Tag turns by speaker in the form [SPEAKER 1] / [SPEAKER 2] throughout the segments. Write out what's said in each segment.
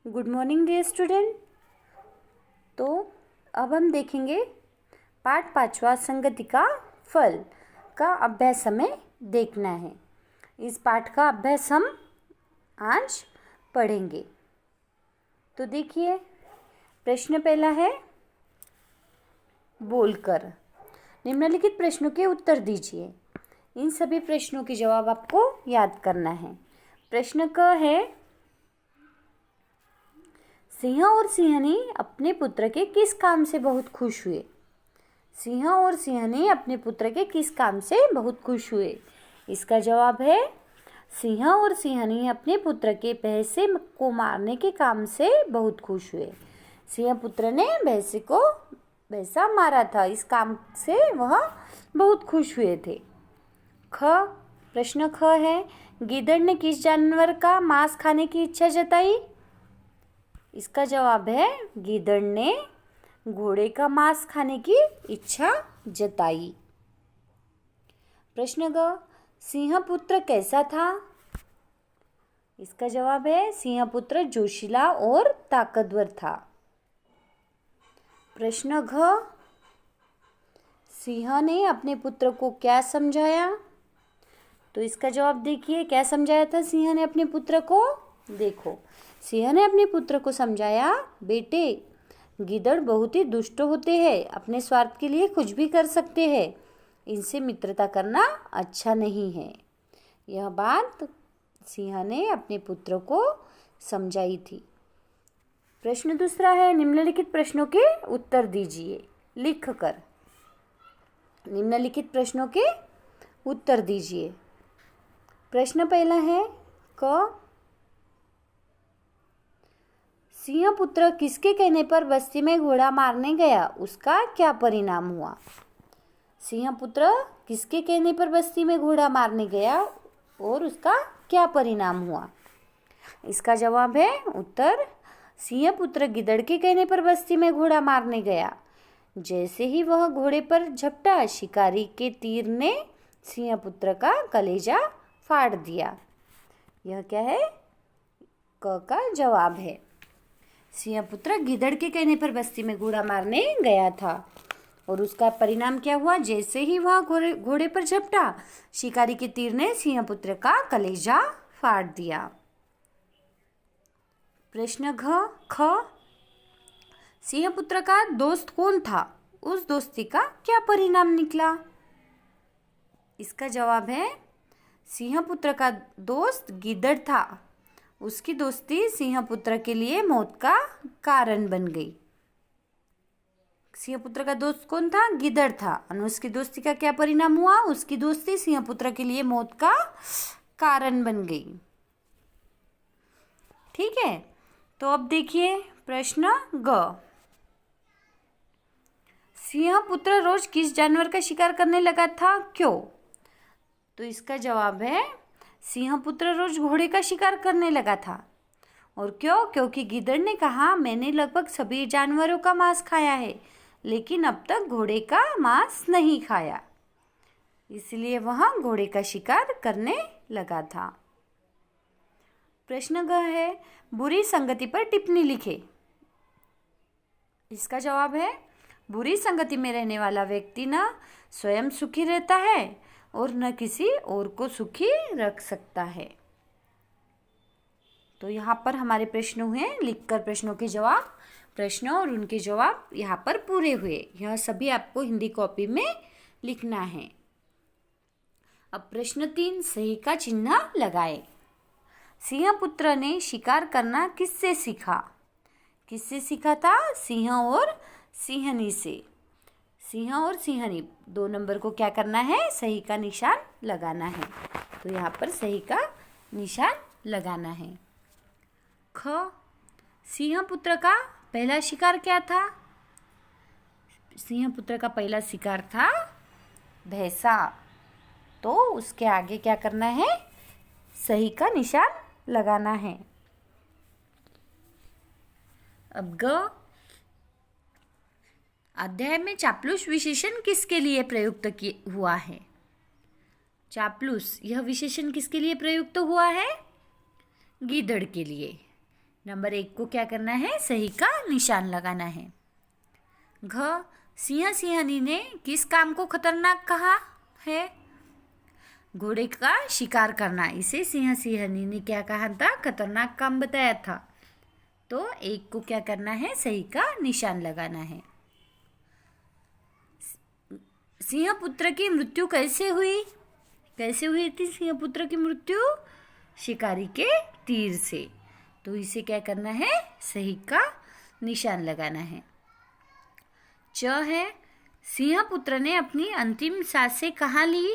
[SPEAKER 1] Good morning dear student. तो अब हम देखेंगे पाठ 5वां संगति का फल का अभ्यास हमें देखना है। इस पाठ का अभ्यास हम आज पढ़ेंगे। तो देखिए, प्रश्न पहला है बोलकर। निम्नलिखित प्रश्नों के उत्तर दीजिए। इन सभी प्रश्नों के जवाब आपको याद करना है। प्रश्न क है, सिंह और सिंहनी अपने पुत्र के किस काम से बहुत खुश हुए। सिंह और सिंहनी अपने पुत्र के किस काम से बहुत खुश हुए। इसका जवाब है, सिंह और सिंहनी अपने पुत्र के भैंसे को मारने के काम से बहुत खुश हुए। सिंह पुत्र ने भैंसा मारा था, इस काम से वह बहुत खुश हुए थे। प्रश्न ख है, गीदड़ ने किस जानवर का मांस खाने की इच्छा जताई। इसका जवाब है, गीदड़ ने घोड़े का मांस खाने की इच्छा जताई। प्रश्न ग, सिंह पुत्र कैसा था। इसका जवाब है, सिंह पुत्र जोशीला और ताकतवर था। प्रश्न घ, सिंह ने अपने पुत्र को क्या समझाया। तो इसका जवाब देखिए, क्या समझाया था सिंह ने अपने पुत्र को। देखो, सिंह ने अपने पुत्र को समझाया, बेटे गीदड़ बहुत ही दुष्ट होते हैं, अपने स्वार्थ के लिए कुछ भी कर सकते हैं, इनसे मित्रता करना अच्छा नहीं है। यह बात सिंह ने अपने पुत्र को समझाई थी। प्रश्न दूसरा है, निम्नलिखित प्रश्नों के उत्तर दीजिए लिखकर। निम्नलिखित प्रश्नों के उत्तर दीजिए। प्रश्न पहला है क, सिंह पुत्र किसके कहने पर बस्ती में घोड़ा मारने गया, उसका क्या परिणाम हुआ। सिंह पुत्र किसके कहने पर बस्ती में घोड़ा मारने गया और उसका क्या परिणाम हुआ। इसका जवाब है उत्तर, सिंह पुत्र गिदड़ के कहने पर बस्ती में घोड़ा मारने गया। जैसे ही वह घोड़े पर झपटा, शिकारी के तीर ने सिंह पुत्र का कलेजा फाड़ दिया। यह क्या है, क का जवाब है। सिंह पुत्र गिदड़ के कहने पर बस्ती में घोड़ा मारने गया था और उसका परिणाम क्या हुआ। जैसे ही वह घोड़े पर झपटा, शिकारी के तीर ने सिंह पुत्र का कलेजा फाड़ दिया। प्रश्न ख, सिंह पुत्र का दोस्त कौन था, उस दोस्ती का क्या परिणाम निकला। इसका जवाब है, सिंह पुत्र का दोस्त गिदड़ था, उसकी दोस्ती सिंह पुत्र के लिए मौत का कारण बन गई। सिंह पुत्र का दोस्त कौन था, गिदड़ था, और उसकी दोस्ती का क्या परिणाम हुआ, उसकी दोस्ती सिंह पुत्र के लिए मौत का कारण बन गई। ठीक है, तो अब देखिए प्रश्न ग, सिंह पुत्र रोज किस जानवर का शिकार करने लगा था, क्यों। तो इसका जवाब है, सिंह पुत्र रोज घोड़े का शिकार करने लगा था। और क्यों, क्योंकि गिदड़ ने कहा, मैंने लगभग सभी जानवरों का मांस खाया है, लेकिन अब तक घोड़े का मांस नहीं खाया, इसलिए वह घोड़े का शिकार करने लगा था। प्रश्न ग है, बुरी संगति पर टिप्पणी लिखे। इसका जवाब है, बुरी संगति में रहने वाला व्यक्ति न स्वयं सुखी रहता है और न किसी और को सुखी रख सकता है। तो यहाँ पर हमारे प्रश्न हुए, लिखकर प्रश्नों के जवाब, प्रश्न और उनके जवाब यहाँ पर पूरे हुए। यह सभी आपको हिंदी कॉपी में लिखना है। अब प्रश्न 3, सही का चिन्ह लगाए। सिंह पुत्र ने शिकार करना किससे सीखा। किससे सीखा था, सिंह और सिंहनी से। सिंह और सिंहनी 2 नंबर को क्या करना है, सही का निशान लगाना है। तो यहाँ पर सही का निशान लगाना है। ख, सिंह पुत्र का पहला शिकार क्या था। सिंह पुत्र का पहला शिकार था भैंसा, तो उसके आगे क्या करना है, सही का निशान लगाना है। अब ग, अध्याय में चापलूस विशेषण किसके लिए प्रयुक्त हुआ है। चापलूस, यह विशेषण किसके लिए प्रयुक्त हुआ है, गीदड़ के लिए। नंबर 1 को क्या करना है, सही का निशान लगाना है। घ, सिंह सिंहनी ने किस काम को खतरनाक कहा है? घोड़े का शिकार करना, इसे सिंह सिंहनी ने क्या कहा था, खतरनाक काम बताया था। तो 1 को क्या करना है, सही का निशान लगाना है। सिंहपुत्र की मृत्यु कैसे हुई? कैसे हुई थी सिंहपुत्र की मृत्यु? शिकारी के तीर से। तो इसे क्या करना है, सही का निशान लगाना है। च है, सिंहपुत्र ने अपनी अंतिम सांसें कहाँ ली?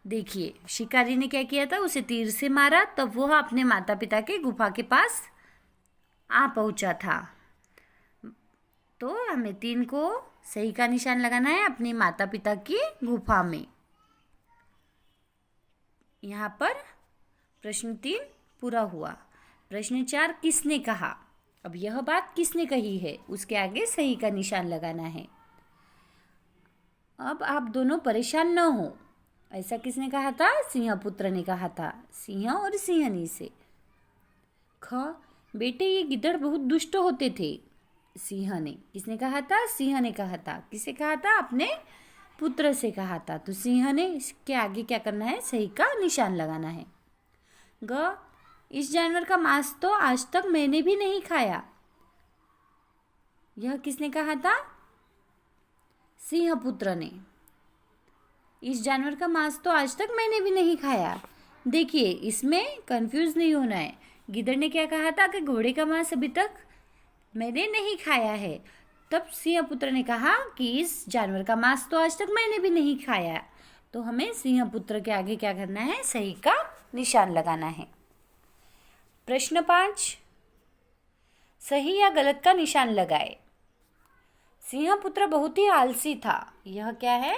[SPEAKER 1] देखिए, शिकारी ने क्या किया था, उसे तीर से मारा, तब वह अपने माता पिता के गुफा के पास आ पहुंचा था। तो हमें 3 को सही का निशान लगाना है, अपने माता पिता की गुफा में। यहाँ पर प्रश्न 3 पूरा हुआ। प्रश्न 4, किसने कहा? अब यह बात किसने कही है, उसके आगे सही का निशान लगाना है। अब आप दोनों परेशान न हो, ऐसा किसने कहा था? सिंहपुत्र ने कहा था, सिंह और सिंहनी से। ख, बेटे ये गिद्दड़ बहुत दुष्ट होते थे, सिंह ने। किसने कहा था? सिंह ने कहा था। किसे कहा था? अपने पुत्र से कहा था। तो सिंह ने इसके आगे क्या करना है, सही का निशान लगाना है। ग, इस जानवर का मांस तो आज तक मैंने भी नहीं खाया। यह किसने कहा था? सिंहपुत्र ने। इस जानवर का मांस तो आज तक मैंने भी नहीं खाया। देखिए, इसमें कंफ्यूज नहीं होना है। गिद्दड़ ने क्या कहा था कि घोड़े का मांस अभी तक मैंने नहीं खाया है। तब सिंहपुत्र ने कहा कि इस जानवर का मांस तो आज तक मैंने भी नहीं खाया। तो हमें सिंहपुत्र के आगे क्या करना है, सही का निशान लगाना है। प्रश्न 5, सही या गलत का निशान लगाए। सिंहपुत्र बहुत ही आलसी था, यह क्या है,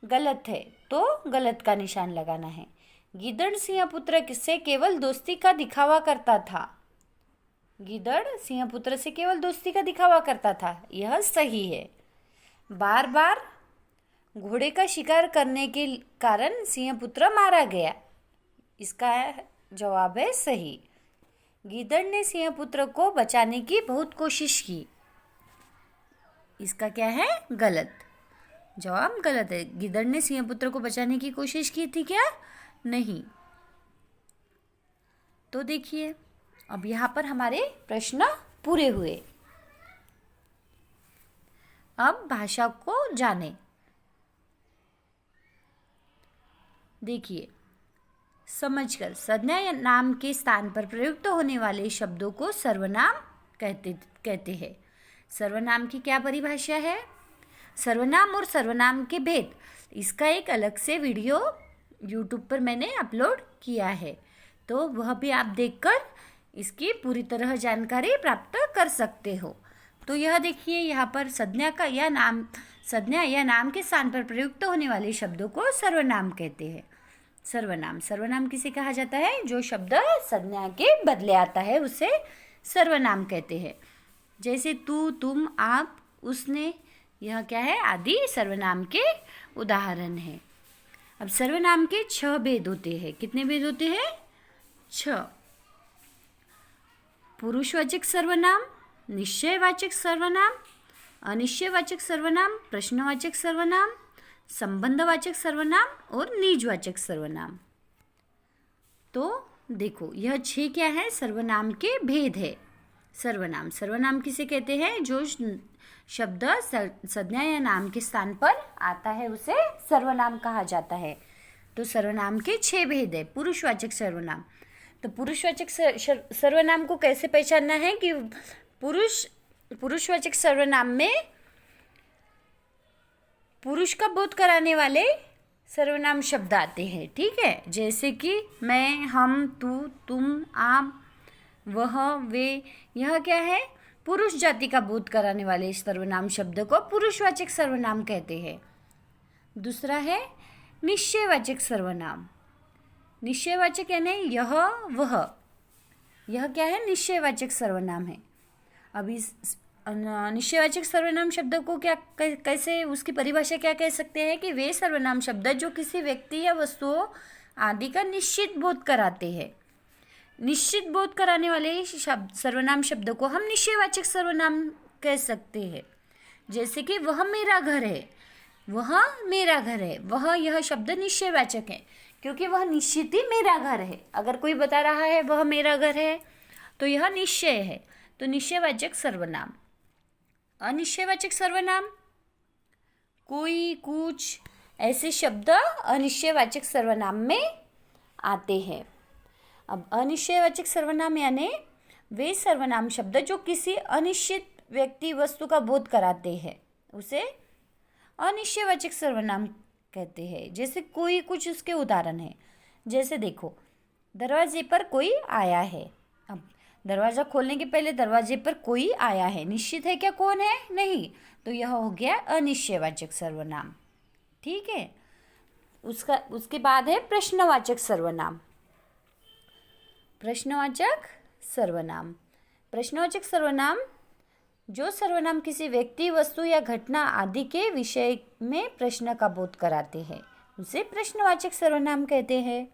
[SPEAKER 1] गलत है। तो गलत का निशान लगाना है। गिद्दड़ सिंहपुत्र से केवल दोस्ती का दिखावा करता था। गिद्दड़ सिंहपुत्र से केवल दोस्ती का दिखावा करता था, यह सही है। बार बार घोड़े का शिकार करने के कारण सिंहपुत्र मारा गया, इसका जवाब है सही। गिद्दड़ ने सिंहपुत्र को बचाने की बहुत कोशिश की, इसका क्या है, गलत। जवाब गलत है। गिद्दड़ ने सिंहपुत्र को बचाने की कोशिश की थी क्या? नहीं। तो देखिए, अब यहाँ पर हमारे प्रश्न पूरे हुए। अब भाषा को जाने। देखिए, समझकर संज्ञा या नाम के स्थान पर प्रयुक्त होने वाले शब्दों को सर्वनाम कहते हैं। सर्वनाम की क्या परिभाषा है? सर्वनाम और सर्वनाम के भेद, इसका एक अलग से वीडियो YouTube पर मैंने अपलोड किया है, तो वह भी आप देखकर इसकी पूरी तरह जानकारी प्राप्त कर सकते हो। तो यह देखिए, यहाँ पर संज्ञा या नाम के स्थान पर प्रयुक्त होने वाले शब्दों को सर्वनाम कहते हैं। सर्वनाम किसे कहा जाता है? जो शब्द संज्ञा के बदले आता है उसे सर्वनाम कहते हैं। जैसे तू, तुम, आप, उसने, यह क्या है, आदि सर्वनाम के उदाहरण हैं। अब सर्वनाम के 6 भेद होते हैं। कितने भेद होते हैं? 6। पुरुषवाचक सर्वनाम, निश्चयवाचक सर्वनाम, अनिश्चयवाचक सर्वनाम, प्रश्नवाचक सर्वनाम, संबंधवाचक सर्वनाम और निजवाचक सर्वनाम। तो देखो, यह 6 क्या है, सर्वनाम के भेद है। सर्वनाम किसे कहते हैं? जो शब्द संज्ञा या नाम के स्थान पर आता है उसे सर्वनाम कहा जाता है। तो सर्वनाम के 6 भेद है। पुरुषवाचक सर्वनाम, तो पुरुषवाचक सर्वनाम को कैसे पहचानना है कि पुरुषवाचक सर्वनाम में पुरुष का बोध कराने वाले सर्वनाम शब्द आते हैं, ठीक है। जैसे कि मैं, हम, तू, तुम, आप, वह, वे, यह क्या है, पुरुष जाति का बोध कराने वाले सर्वनाम शब्द को पुरुषवाचक सर्वनाम कहते हैं। दूसरा है निश्चयवाचक सर्वनाम। निश्चयवाचक यानी यह, वह, यह क्या है, निश्चयवाचक सर्वनाम है। अब इस निश्चयवाचक सर्वनाम शब्द को क्या कैसे, उसकी परिभाषा क्या कह सकते हैं कि वे सर्वनाम शब्द जो किसी व्यक्ति या वस्तुओं आदि का निश्चित बोध कराते हैं। निश्चित बोध कराने वाले शब्द सर्वनाम शब्द को हम निश्चयवाचक सर्वनाम कह सकते हैं। जैसे कि वह मेरा घर है, वह मेरा घर है, वह यह शब्द निश्चयवाचक है क्योंकि वह निश्चित ही मेरा घर है। अगर कोई बता रहा है वह मेरा घर है तो यह निश्चय है, तो निश्चयवाचक सर्वनाम। अनिश्चयवाचक सर्वनाम, कोई, कुछ, ऐसे शब्द अनिश्चयवाचक सर्वनाम में आते हैं। अब अनिश्चयवाचक सर्वनाम यानी वे सर्वनाम शब्द जो किसी अनिश्चित व्यक्ति वस्तु का बोध कराते हैं उसे अनिश्चयवाचक सर्वनाम कहते हैं। जैसे कोई, कुछ उसके उदाहरण है। जैसे देखो, दरवाजे पर कोई आया है। अब दरवाज़ा खोलने के पहले दरवाजे पर कोई आया है, निश्चित है क्या कौन है? नहीं, तो यह हो गया अनिश्चयवाचक सर्वनाम। ठीक है। उसके बाद है प्रश्नवाचक सर्वनाम। प्रश्नवाचक सर्वनाम, प्रश्नवाचक सर्वनाम जो सर्वनाम किसी व्यक्ति, वस्तु या घटना आदि के विषय में प्रश्न का बोध कराते हैं उसे प्रश्नवाचक सर्वनाम कहते हैं।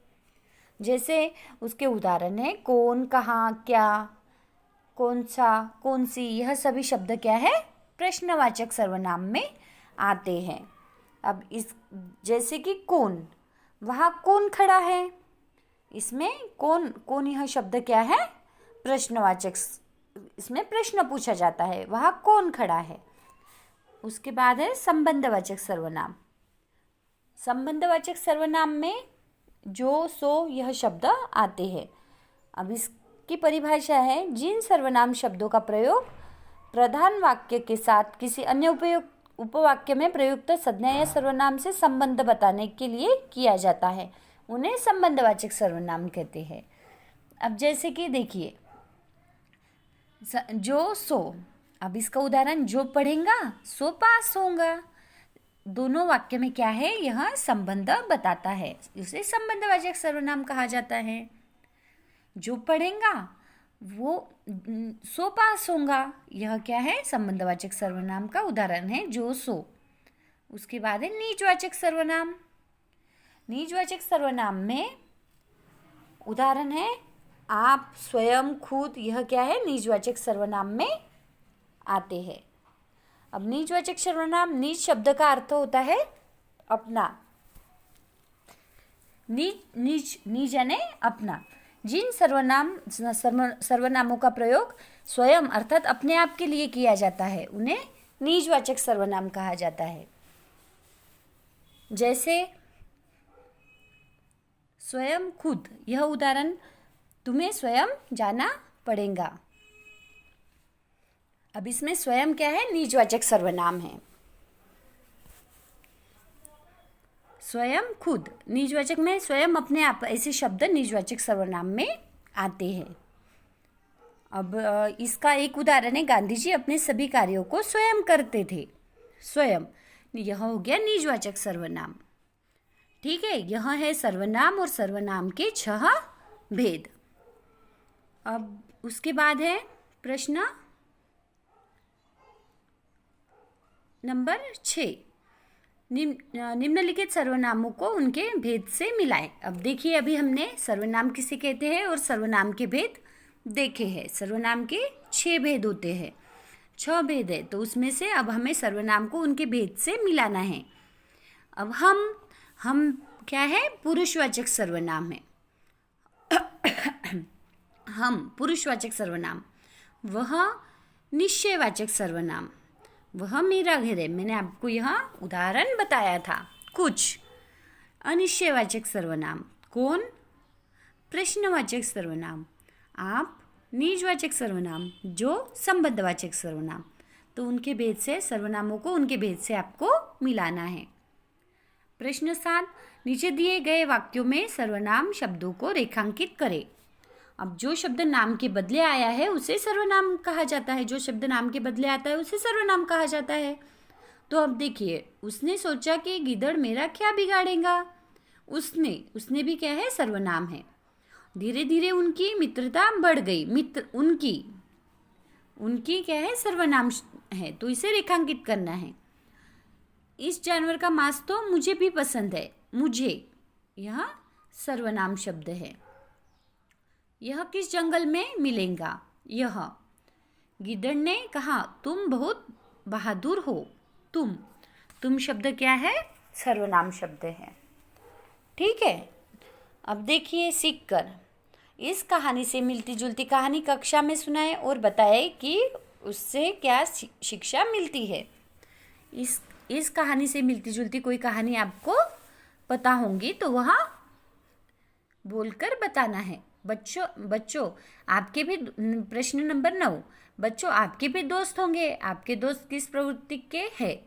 [SPEAKER 1] जैसे उसके उदाहरण है कौन, कहाँ, क्या, कौन सा, कौन सी, यह सभी शब्द क्या है? प्रश्नवाचक सर्वनाम में आते हैं। अब इस जैसे कि कौन, वहाँ कौन खड़ा है, इसमें कौन, कौन यह शब्द क्या है? प्रश्नवाचक, इसमें प्रश्न पूछा जाता है, वहाँ कौन खड़ा है। उसके बाद है संबंधवाचक सर्वनाम। संबंधवाचक सर्वनाम में जो, सो, यह शब्द आते हैं। अब इसकी परिभाषा है जिन सर्वनाम शब्दों का प्रयोग प्रधान वाक्य के साथ किसी अन्य उपवाक्य में प्रयुक्त संज्ञा या सर्वनाम से संबंध बताने के लिए किया जाता है उन्हें संबंधवाचक सर्वनाम कहते हैं। अब जैसे कि देखिए जो, सो, अब इसका उदाहरण जो पढ़ेगा सो पास होगा। दोनों वाक्य में क्या है? यह संबंध बताता है, उसे संबंधवाचक सर्वनाम कहा जाता है। जो पढ़ेगा वो सो पास होगा, यह क्या है? संबंधवाचक सर्वनाम का उदाहरण है जो, सो। उसके बाद है निजवाचक सर्वनाम। निजवाचक सर्वनाम में उदाहरण है आप, स्वयं, खुद, यह क्या है? निजवाचक सर्वनाम में आते हैं। अब निजवाचक सर्वनाम, निज शब्द का अर्थ होता है अपना। निज यानी अपना। जिन सर्वनामों का प्रयोग स्वयं अर्थात अपने आप के लिए किया जाता है उन्हें निजवाचक सर्वनाम कहा जाता है। जैसे स्वयं, खुद, यह उदाहरण तुम्हें स्वयं जाना पड़ेगा। अब इसमें स्वयं क्या है? निजवाचक सर्वनाम है। स्वयं, खुद, निजवाचक में स्वयं, अपने आप, ऐसे शब्द निजवाचक सर्वनाम में आते हैं। अब इसका एक उदाहरण है गांधी जी अपने सभी कार्यों को स्वयं करते थे। स्वयं, यह हो गया निजवाचक सर्वनाम। ठीक है, यह है सर्वनाम और सर्वनाम के 6 भेद। अब उसके बाद है प्रश्न नंबर 6, निम्नलिखित सर्वनामों को उनके भेद से मिलाएं। अब देखिए, अभी हमने सर्वनाम किसे कहते हैं और सर्वनाम के भेद देखे हैं। सर्वनाम के 6 भेद होते हैं, 6 भेद है, तो उसमें से अब हमें सर्वनाम को उनके भेद से मिलाना है। अब हम क्या है? पुरुषवाचक सर्वनाम है। हम पुरुषवाचक सर्वनाम। वह निश्चयवाचक सर्वनाम। वह मेरा घर है, मैंने आपको यहाँ उदाहरण बताया था। कुछ अनिश्चयवाचक सर्वनाम। कौन? प्रश्नवाचक सर्वनाम। आप निजवाचक सर्वनाम। जो संबंधवाचक सर्वनाम। तो उनके भेद से, सर्वनामों को उनके भेद से आपको मिलाना है। प्रश्न 7, नीचे दिए गए वाक्यों में सर्वनाम शब्दों को रेखांकित करें। अब जो शब्द नाम के बदले आया है उसे सर्वनाम कहा जाता है, जो शब्द नाम के बदले आता है उसे सर्वनाम कहा जाता है। तो अब देखिए, उसने सोचा कि गिद्धड़ मेरा क्या बिगाड़ेगा। उसने भी क्या है? सर्वनाम है। धीरे धीरे उनकी मित्रता बढ़ गई। उनकी क्या है? सर्वनाम है, तो इसे रेखांकित करना है। इस जानवर का मांस तो मुझे भी पसंद है। मुझे, यह सर्वनाम शब्द है। यह किस जंगल में मिलेगा? यह। गिद्दड़ ने कहा, तुम बहुत बहादुर हो। तुम शब्द क्या है? सर्वनाम शब्द है। ठीक है, अब देखिए सीख कर इस कहानी से मिलती जुलती कहानी कक्षा में सुनाएं और बताएं कि उससे क्या शिक्षा मिलती है। इस कहानी से मिलती जुलती कोई कहानी आपको पता होंगी तो वह बोलकर बताना है। बच्चों आपके भी प्रश्न नंबर 9, बच्चों आपके भी दोस्त होंगे। आपके दोस्त किस प्रवृत्ति के हैं?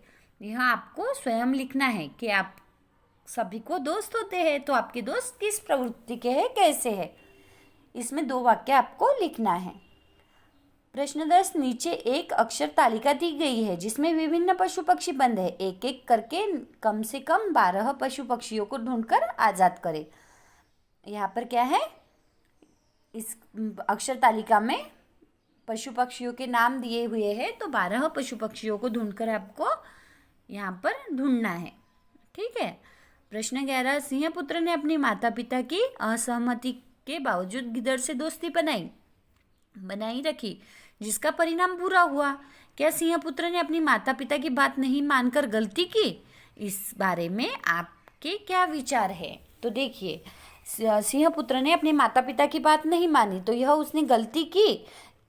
[SPEAKER 1] यह आपको स्वयं लिखना है कि आप सभी को दोस्त होते हैं, तो आपके दोस्त किस प्रवृत्ति के हैं, कैसे है। इसमें 2 वाक्य आपको लिखना है। प्रश्न 10, नीचे एक अक्षर तालिका दी गई है जिसमें विभिन्न पशु पक्षी बंद है। एक एक करके कम से कम 12 पशु पक्षियों को ढूंढकर आजाद करें। यहाँ पर क्या है, इस अक्षर तालिका में पशु पक्षियों के नाम दिए हुए हैं, तो 12 पशु पक्षियों को ढूंढकर आपको यहाँ पर ढूंढना है। ठीक है। प्रश्न 11, सिंहपुत्र ने अपनी माता पिता की असहमति के बावजूद गिद्दड़ से दोस्ती बनाई रखी, जिसका परिणाम बुरा हुआ। क्या सिंहपुत्र ने अपनी माता पिता की बात नहीं मानकर गलती की? इस बारे में आपके क्या विचार है? तो देखिए, सिंहपुत्र ने अपने माता पिता की बात नहीं मानी, तो यह उसने गलती की।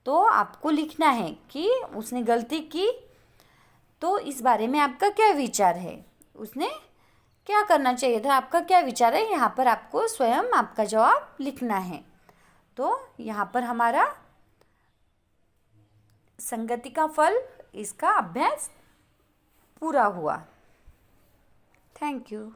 [SPEAKER 1] तो आपको लिखना है कि उसने गलती की, तो इस बारे में आपका क्या विचार है, उसने क्या करना चाहिए था, आपका क्या विचार है। यहाँ पर आपको स्वयं आपका जवाब लिखना है। तो यहाँ पर हमारा संगति का फल, इसका अभ्यास पूरा हुआ। Thank you.